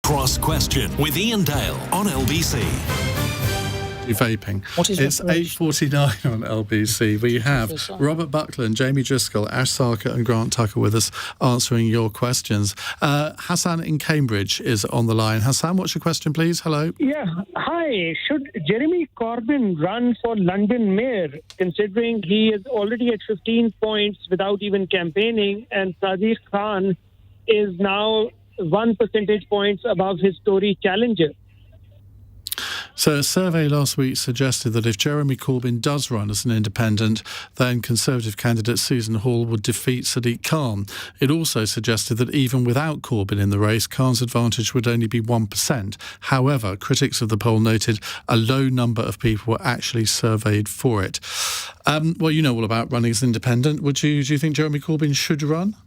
Cross Question with Iain Dale on LBC. Vaping. What is it's Reparations? 8:49 on LBC. We have Robert Buckland, Jamie Driscoll, Ash Sarkar and Grant Tucker with us answering your questions. Hassan in Cambridge is on the line. Hassan, what's your question, please? Hello. Yeah. Hi. Should Jeremy Corbyn run for London mayor, considering he is already at 15 points without even campaigning, and Sadiq Khan is now 1 percentage points above his Tory challenger? So a survey last week suggested that if Jeremy Corbyn does run as an independent, then Conservative candidate Susan Hall would defeat Sadiq Khan. It also suggested that even without Corbyn in the race, Khan's advantage would only be 1%. However, critics of the poll noted a low number of people were actually surveyed for it. Well, you know all about running as an independent. Do you think Jeremy Corbyn should run?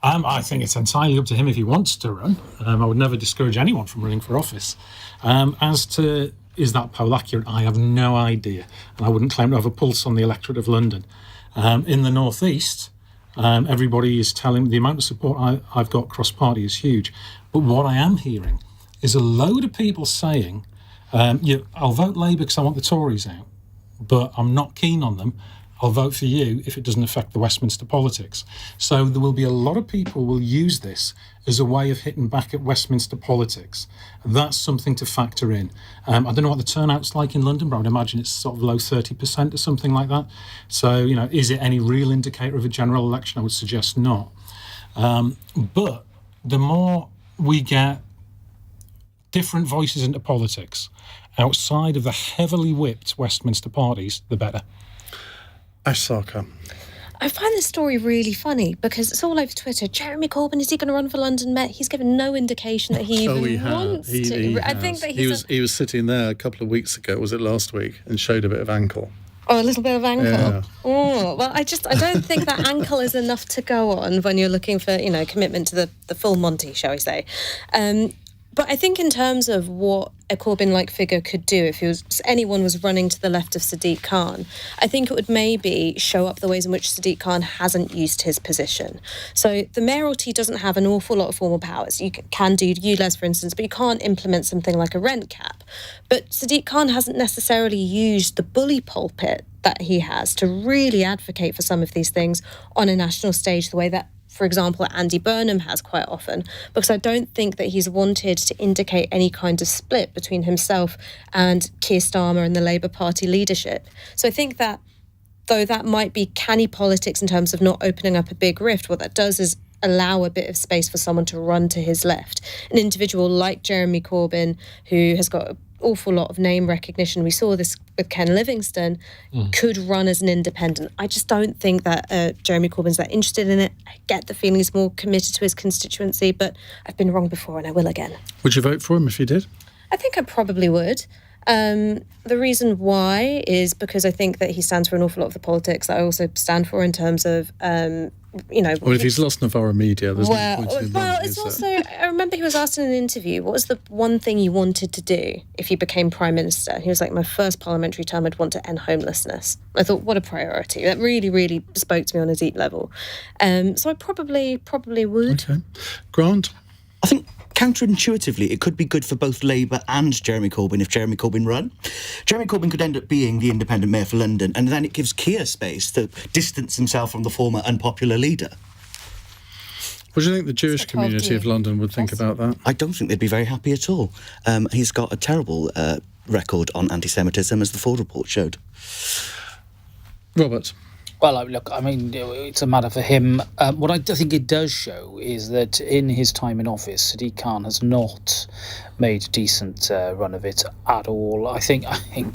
I think it's entirely up to him if he wants to run. I would never discourage anyone from running for office. As to is that poll accurate, I have no idea, and I wouldn't claim to have a pulse on the electorate of London. In the North East, everybody is telling the amount of support I've got cross-party is huge. But what I am hearing is a load of people saying, I'll vote Labour because I want the Tories out, but I'm not keen on them. I'll vote for you if it doesn't affect the Westminster politics. So there will be a lot of people will use this as a way of hitting back at Westminster politics. That's something to factor in. I don't know what the turnout's like in London, but I would imagine it's sort of low 30% or something like that. So, is it any real indicator of a general election? I would suggest not. But the more we get different voices into politics outside of the heavily whipped Westminster parties, the better. Ash Sarkar. I find this story really funny because it's all over Twitter. Jeremy Corbyn, is he going to run for London Met? He's given no indication that he even wants to. I think that he was sitting there a couple of weeks ago, was it last week, and showed a bit of ankle. Oh, a little bit of ankle. Yeah. Oh, well, I don't think that ankle is enough to go on when you're looking for, commitment to the full Monty, shall we say. But I think in terms of what a Corbyn-like figure could do if anyone was running to the left of Sadiq Khan, I think it would maybe show up the ways in which Sadiq Khan hasn't used his position. So the mayoralty doesn't have an awful lot of formal powers. You can do ULEZ, for instance, but you can't implement something like a rent cap. But Sadiq Khan hasn't necessarily used the bully pulpit that he has to really advocate for some of these things on a national stage the way that, for example, Andy Burnham has quite often, because I don't think that he's wanted to indicate any kind of split between himself and Keir Starmer and the Labour Party leadership. So I think that, though that might be canny politics in terms of not opening up a big rift, what that does is allow a bit of space for someone to run to his left. An individual like Jeremy Corbyn, who has got an awful lot of name recognition, we saw this with Ken Livingstone, could run as an independent. I just don't think that Jeremy Corbyn's that interested in it. I get the feeling he's more committed to his constituency, but I've been wrong before and I will again. Would you vote for him if he did? I think I probably would. The reason why is because I think that he stands for an awful lot of the politics that I also stand for in terms of, Well, if he's lost Novara media, there's no point in it's also, I remember he was asked in an interview, what was the one thing you wanted to do if you became Prime Minister? He was like, my first parliamentary term, I'd want to end homelessness. I thought, what a priority. That really, really spoke to me on a deep level. So I probably would. Okay. Grant? I think counterintuitively, it could be good for both Labour and Jeremy Corbyn if Jeremy Corbyn run. Jeremy Corbyn could end up being the independent mayor for London, and then it gives Keir space to distance himself from the former unpopular leader. What do you think the Jewish community of London would think about that? I don't think they'd be very happy at all. He's got a terrible record on anti-Semitism, as the Ford report showed. Robert? Well, look, I mean, it's a matter for him. What I think it does show is that in his time in office, Sadiq Khan has not made a decent run of it at all. I think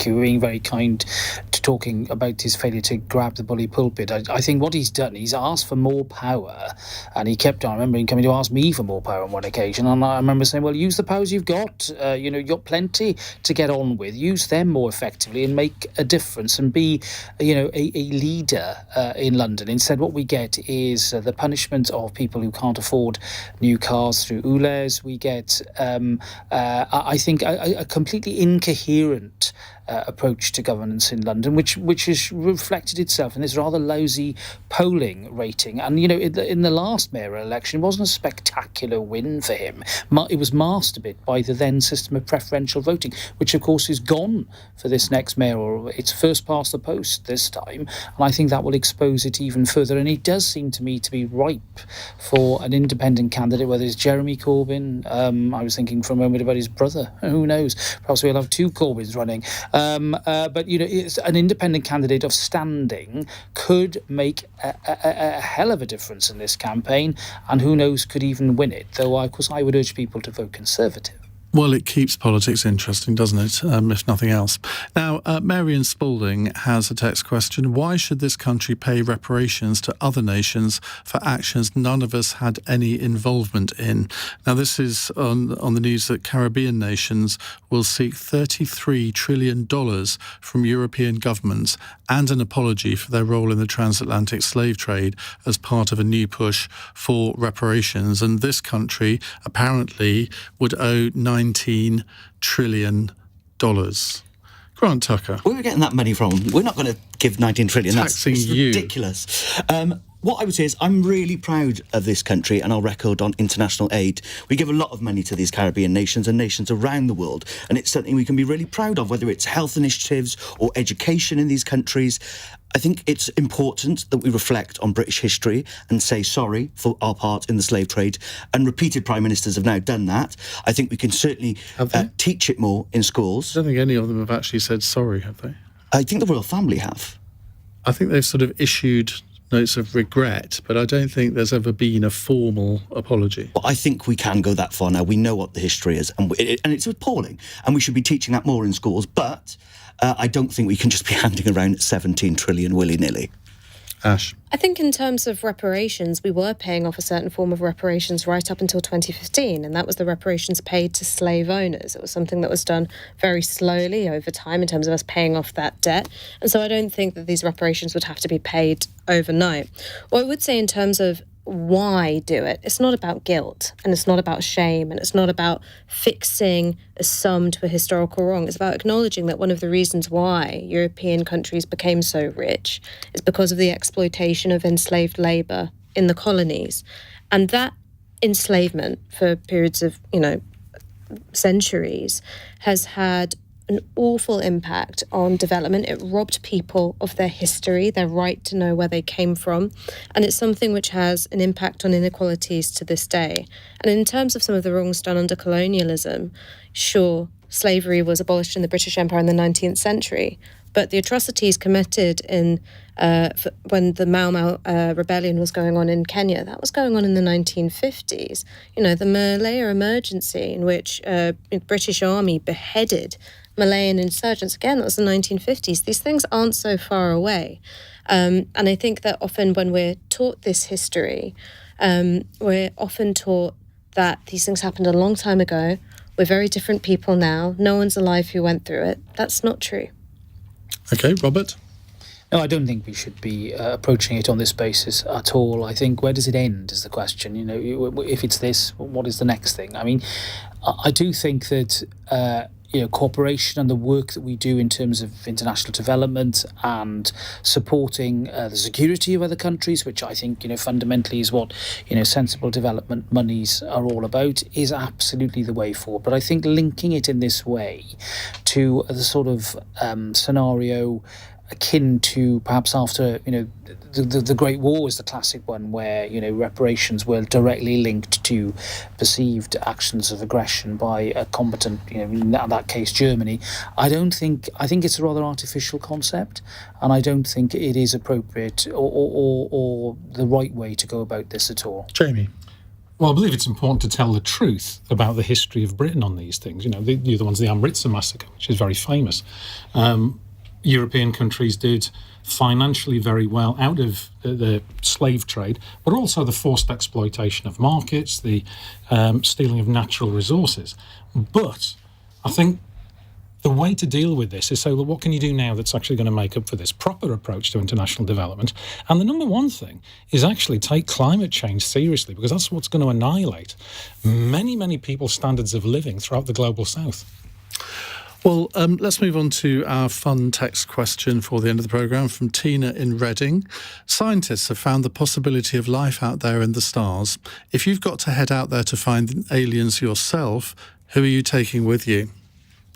you're being very kind to talking about his failure to grab the bully pulpit. I think what he's done, he's asked for more power, and he kept on. I remember him coming to ask me for more power on one occasion, and I remember saying, well, use the powers you've got. You've got plenty to get on with. Use them more effectively and make a difference and be, a leader in London. Instead, what we get is the punishment of people who can't afford new cars through ULEZ. We get, I think, a completely incoherent approach to governance in London, which has reflected itself in this rather lousy polling rating. And, in the last mayoral election, it wasn't a spectacular win for him. It was masked a bit by the then system of preferential voting, which, of course, is gone for this next mayoral. It's first past the post this time, and I think that will expose it even further. And it does seem to me to be ripe for an independent candidate, whether it's Jeremy Corbyn. I was thinking for a moment about his brother. Who knows? Perhaps we'll have two Corbyns running. But it's an independent candidate of standing could make a hell of a difference in this campaign, and who knows, could even win it. Though, of course, I would urge people to vote Conservative. Well, it keeps politics interesting, doesn't it, if nothing else? Now, Marion Spalding has a text question. Why should this country pay reparations to other nations for actions none of us had any involvement in? Now, this is on the news that Caribbean nations will seek $33 trillion from European governments and an apology for their role in the transatlantic slave trade as part of a new push for reparations. And this country apparently would owe $19 trillion. Grant Tucker. Where are we getting that money from? We're not going to give $19 trillion. Taxing That's ridiculous. What I would say is I'm really proud of this country and our record on international aid. We give a lot of money to these Caribbean nations and nations around the world, and it's something we can be really proud of, whether it's health initiatives or education in these countries. I think it's important that we reflect on British history and say sorry for our part in the slave trade, and repeated Prime Ministers have now done that. I think we can certainly teach it more in schools. I don't think any of them have actually said sorry, have they? I think the royal family have. I think they've sort of issued notes of regret, but I don't think there's ever been a formal apology. Well, I think we can go that far now. We know what the history is, and it's appalling, and we should be teaching that more in schools, but I don't think we can just be handing around 17 trillion willy-nilly. Ash? I think in terms of reparations, we were paying off a certain form of reparations right up until 2015, and that was the reparations paid to slave owners. It was something that was done very slowly over time in terms of us paying off that debt, and so I don't think that these reparations would have to be paid overnight. What I would say in terms of why do it. It's not about guilt, and it's not about shame, and it's not about fixing a sum to a historical wrong. It's about acknowledging that one of the reasons why European countries became so rich is because of the exploitation of enslaved labour in the colonies. And that enslavement for periods of, centuries has had an awful impact on development. It robbed people of their history, their right to know where they came from, and it's something which has an impact on inequalities to this day. And in terms of some of the wrongs done under colonialism, sure, slavery was abolished in the British Empire in the 19th century, but the atrocities committed in when the Mau Mau rebellion was going on in Kenya, that was going on in the 1950s. The Malaya emergency, in which the British Army beheaded Malayan insurgents, again, that was the 1950s. These things aren't so far away. And I think that often when we're taught this history, we're often taught that these things happened a long time ago. We're very different people now. No one's alive who went through it. That's not true. Okay, Robert? No, I don't think we should be approaching it on this basis at all. I think, where does it end is the question. If it's this, what is the next thing? I mean, I do think that cooperation and the work that we do in terms of international development and supporting the security of other countries, which I think fundamentally is what sensible development monies are all about, is absolutely the way forward. But I think linking it in this way to the sort of scenario akin to perhaps after the Great War was the classic one, where reparations were directly linked to perceived actions of aggression by a combatant, in that case Germany. I think it's a rather artificial concept, and I don't think it is appropriate or the right way to go about this at all. Jamie? Well, I believe it's important to tell the truth about the history of Britain on these things. The other one's the Amritsar massacre, which is very famous. European countries did financially very well out of the slave trade, but also the forced exploitation of markets, the stealing of natural resources. But I think the way to deal with this is so, what can you do now that's actually going to make up for this? Proper approach to international development. And the number one thing is actually take climate change seriously, because that's what's going to annihilate many, many people's standards of living throughout the global south. Well, let's move on to our fun text question for the end of the programme from Tina in Reading. Scientists have found the possibility of life out there in the stars. If you've got to head out there to find aliens yourself, who are you taking with you?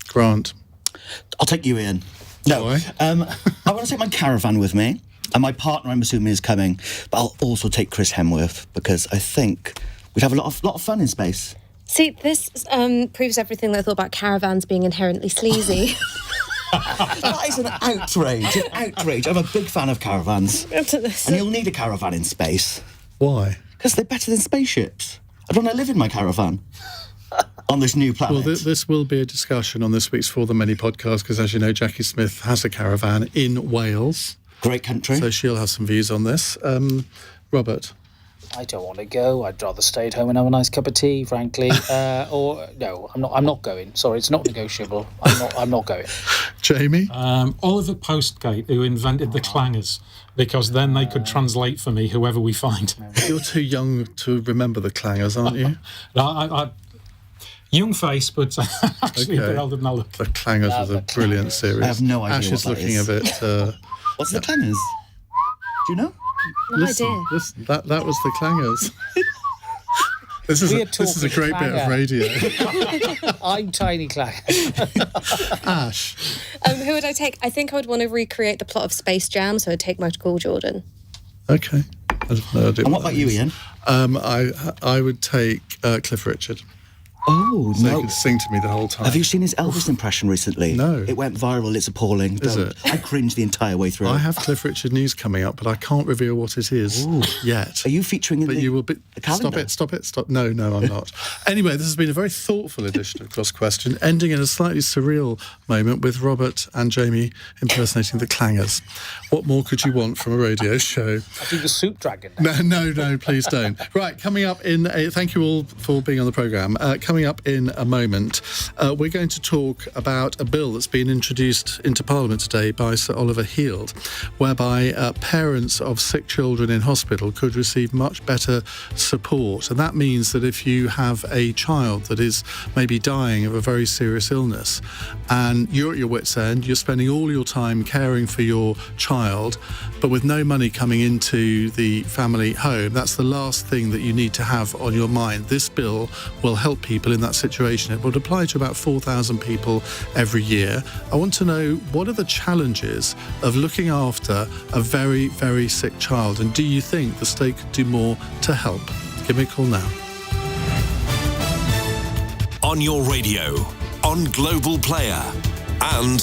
Grant? I'll take you, Ian. No. Why? I want to take my caravan with me, and my partner, I'm assuming, is coming. But I'll also take Chris Hemsworth, because I think we'd have a lot of fun in space. See, this proves everything that I thought about caravans being inherently sleazy. That is an outrage. I'm a big fan of caravans. And you'll need a caravan in space. Why? Because they're better than spaceships. I'd want to live in my caravan on this new planet. Well, this will be a discussion on this week's For the Many podcast, because, as you know, Jackie Smith has a caravan in Wales. Great country. So she'll have some views on this. Robert? I don't want to go. I'd rather stay at home and have a nice cup of tea, frankly. Or no, I'm not going. Sorry, it's not negotiable. I'm not going. Jamie? Oliver Postgate, who invented the clangers, because then they could translate for me whoever we find. You're too young to remember the clangers, aren't you? I young face, but actually a bit older than I look. The Clangers was a brilliant series. I have no idea Ash what is that looking is. a bit... What's the Clangers? Do you know? No idea. Listen, that was the Clangers. This is a great bit of radio. I'm Tiny Clanger. Ash. Who would I take? I think I would want to recreate the plot of Space Jam, so I'd take Michael Jordan. Okay. I have no idea. And what about you, Ian? I would take Cliff Richard. Oh, So no. he could sing to me the whole time. Have you seen his Elvis impression recently? No. It went viral. It's appalling. Is Don't. it? I cringed the entire way through. I have Cliff Richard news coming up, but I can't reveal what it is yet. Are you featuring in But the you will be. the calendar? Stop it. No, I'm not. Anyway, this has been a very thoughtful edition of Cross Question, ending in a slightly surreal moment with Robert and Jamie impersonating the Clangers. What more could you want from a radio show? I do the soup dragon. No, please don't. Right, coming up thank you all for being on the programme. coming up in a moment, we're going to talk about a bill that's been introduced into Parliament today by Sir Oliver Heald, whereby parents of sick children in hospital could receive much better support. And that means that if you have a child that is maybe dying of a very serious illness and you're at your wit's end, you're spending all your time caring for your child, but with no money coming into the family home, that's the last thing that you need to have on your mind. This bill will help people in that situation. It would apply to about 4,000 people every year. I want to know, what are the challenges of looking after a very, very sick child? And do you think the state could do more to help? Give me a call now. On your radio, on Global Player, and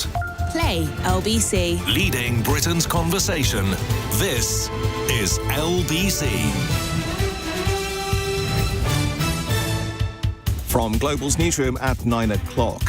Play LBC. leading Britain's conversation. This is LBC. From Global's newsroom at 9 o'clock.